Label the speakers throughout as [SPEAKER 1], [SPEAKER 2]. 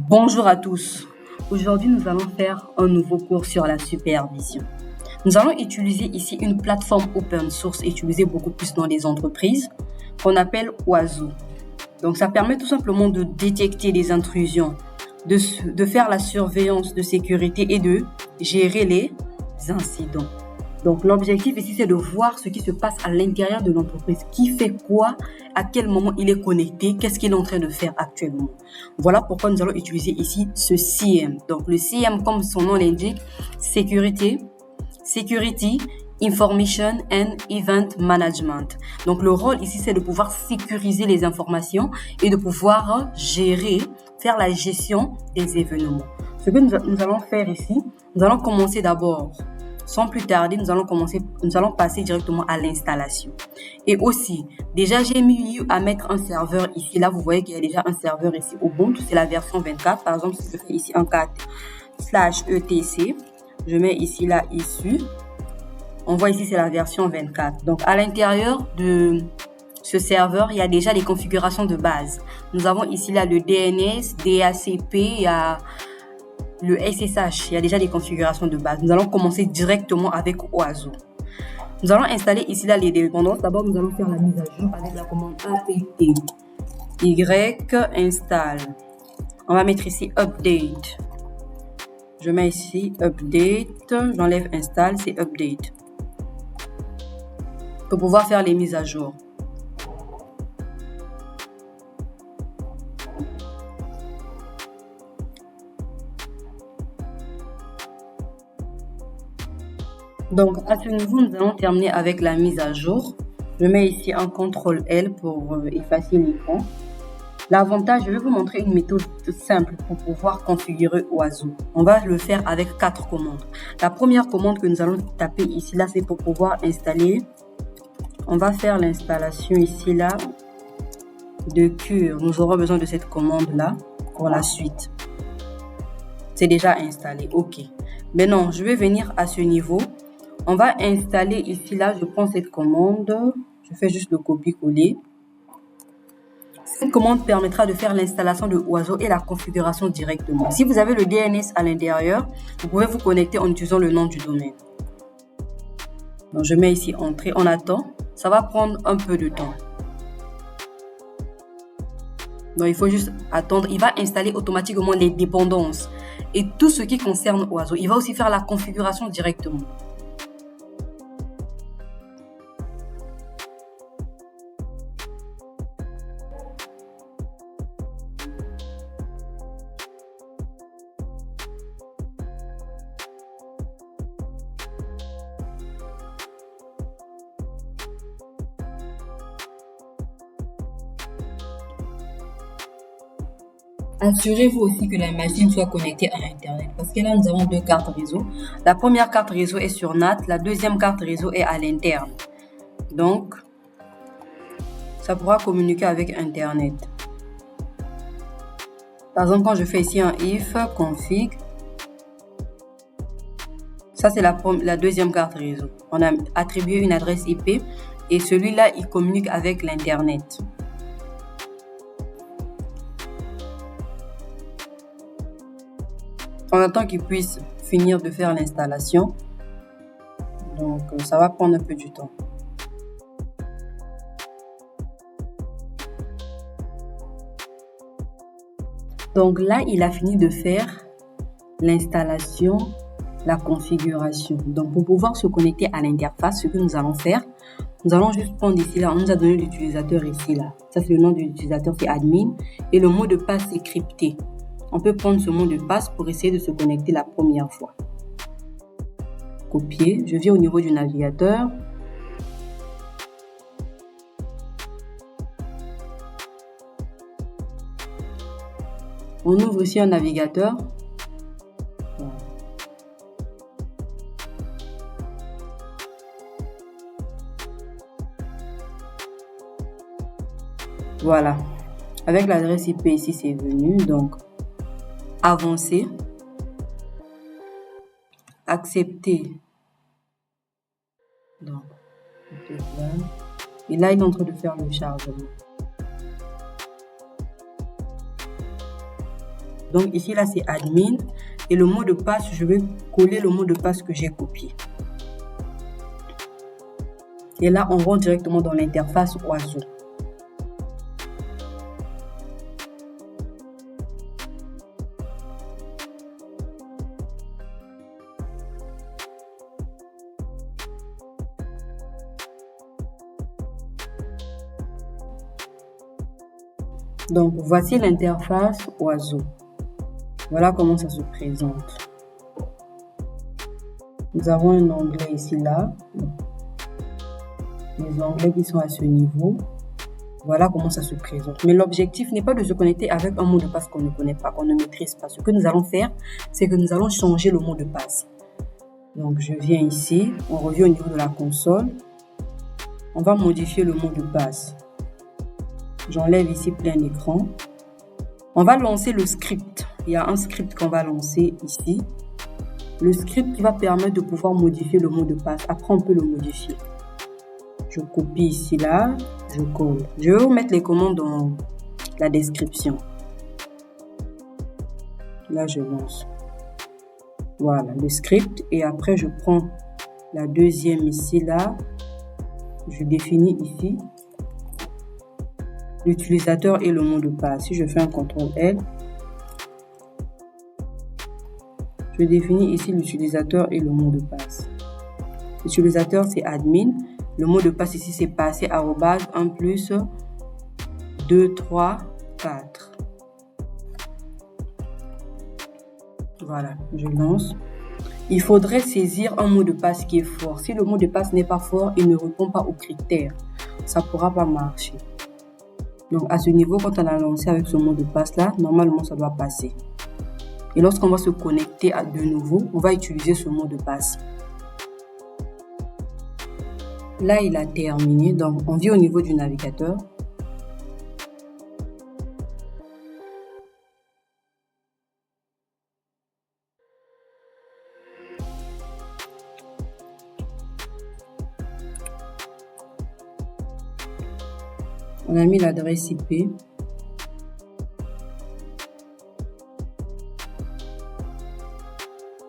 [SPEAKER 1] Bonjour à tous. Aujourd'hui, nous allons faire un nouveau cours sur la supervision. Nous allons utiliser ici une plateforme open source utilisée beaucoup plus dans les entreprises qu'on appelle Oiseau. Donc, ça permet tout simplement de détecter les intrusions, de faire la surveillance de sécurité et de gérer les incidents. Donc, l'objectif ici, c'est de voir ce qui se passe à l'intérieur de l'entreprise. Qui fait quoi, à quel moment il est connecté, qu'est-ce qu'il est en train de faire actuellement. Voilà pourquoi nous allons utiliser ici ce CM. Donc, le CM, comme son nom l'indique, Security, Information and Event Management. Donc, le rôle ici, c'est de pouvoir sécuriser les informations et de pouvoir gérer, faire la gestion des événements. Ce que nous allons faire ici, nous allons commencer d'abord. Sans plus tarder, nous allons passer directement à l'installation. Et aussi, déjà, j'ai mis à mettre un serveur ici. Là, vous voyez qu'il y a déjà un serveur ici Ubuntu. C'est la version 24. Par exemple, si je fais ici un /etc, je mets ici la issue. On voit ici, c'est la version 24. Donc, à l'intérieur de ce serveur, il y a déjà les configurations de base. Nous avons ici là le DNS, DHCP, il y a le SSH, il y a déjà des configurations de base. Nous allons commencer directement avec Oiseau. Nous allons installer ici là les dépendances. D'abord, nous allons faire la mise à jour avec la commande apt install. On va mettre ici update. Je mets ici update. J'enlève install, c'est update. Pour pouvoir faire les mises à jour. Donc, à ce niveau, nous allons terminer avec la mise à jour. Je mets ici un CTRL-L pour effacer l'écran. L'avantage, je vais vous montrer une méthode simple pour pouvoir configurer Oiseau. On va le faire avec 4 commandes. La première commande que nous allons taper ici, là, c'est pour pouvoir installer. On va faire l'installation ici, là, de Cure. Nous aurons besoin de cette commande-là pour la suite. C'est déjà installé. OK. Maintenant, je vais venir à ce niveau. On va installer ici, là, je prends cette commande, je fais juste le copier-coller. Cette commande permettra de faire l'installation de Oiseau et la configuration directement. Si vous avez le DNS à l'intérieur, vous pouvez vous connecter en utilisant le nom du domaine. Donc, je mets ici Entrée, on attend. Ça va prendre un peu de temps. Donc, il faut juste attendre. Il va installer automatiquement les dépendances et tout ce qui concerne Oiseau. Il va aussi faire la configuration directement. Assurez-vous aussi que la machine soit connectée à Internet parce que là, nous avons 2 cartes réseau. La première carte réseau est sur NAT, la deuxième carte réseau est à l'interne. Donc, ça pourra communiquer avec Internet. Par exemple, quand je fais ici un if config, ça c'est la deuxième carte réseau. On a attribué une adresse IP et celui-là, il communique avec l'Internet. On attend qu'il puisse finir de faire l'installation. Donc, ça va prendre un peu du temps. Donc là, il a fini de faire l'installation, la configuration. Donc, pour pouvoir se connecter à l'interface, ce que nous allons faire, nous allons juste prendre ici, là, on nous a donné l'utilisateur ici, là. Ça, c'est le nom de l'utilisateur, c'est admin. Et le mot de passe, c'est crypté. On peut prendre ce mot de passe pour essayer de se connecter la première fois. Copier. Je viens au niveau du navigateur. On ouvre ici un navigateur. Voilà. Avec l'adresse IP ici, c'est venu. Donc, avancer, accepter. Donc, et là, il est en train de faire le chargement. Donc ici, là, c'est admin. Et le mot de passe, je vais coller le mot de passe que j'ai copié. Et là, on rentre directement dans l'interface oiseau. Donc, voici l'interface oiseau. Voilà comment ça se présente. Nous avons un onglet ici, là. Les onglets qui sont à ce niveau. Voilà comment ça se présente. Mais l'objectif n'est pas de se connecter avec un mot de passe qu'on ne connaît pas, qu'on ne maîtrise pas. Ce que nous allons faire, c'est que nous allons changer le mot de passe. Donc, je viens ici. On revient au niveau de la console. On va modifier le mot de passe. J'enlève ici plein écran. On va lancer le script. Il y a un script qu'on va lancer ici. Le script qui va permettre de pouvoir modifier le mot de passe. Après, on peut le modifier. Je copie ici, là. Je colle. Je vais vous mettre les commandes dans la description. Là, je lance. Voilà, le script. Et après, je prends la deuxième ici, là. Je définis ici l'utilisateur et le mot de passe. Si je fais un CTRL-L, je définis ici l'utilisateur et le mot de passe. L'utilisateur, c'est admin. Le mot de passe ici, c'est passé @1 plus 2, 3, 4. Voilà, je lance. Il faudrait saisir un mot de passe qui est fort. Si le mot de passe n'est pas fort, il ne répond pas aux critères. Ça ne pourra pas marcher. Donc, à ce niveau, quand on a lancé avec ce mot de passe-là, normalement, ça doit passer. Et lorsqu'on va se connecter de nouveau, on va utiliser ce mot de passe. Là, il a terminé. Donc, on vient au niveau du navigateur. On a mis l'adresse IP.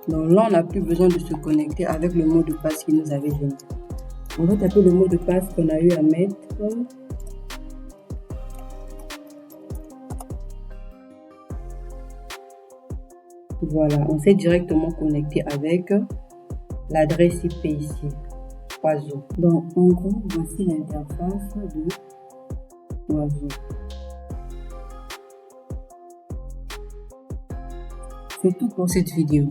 [SPEAKER 1] Donc là, on n'a plus besoin de se connecter avec le mot de passe qui nous avait donné. On va taper le mot de passe qu'on a eu à mettre. Voilà, on s'est directement connecté avec l'adresse IP ici, oiseau. Donc en gros, voici l'interface de oiseau. C'est tout pour cette vidéo.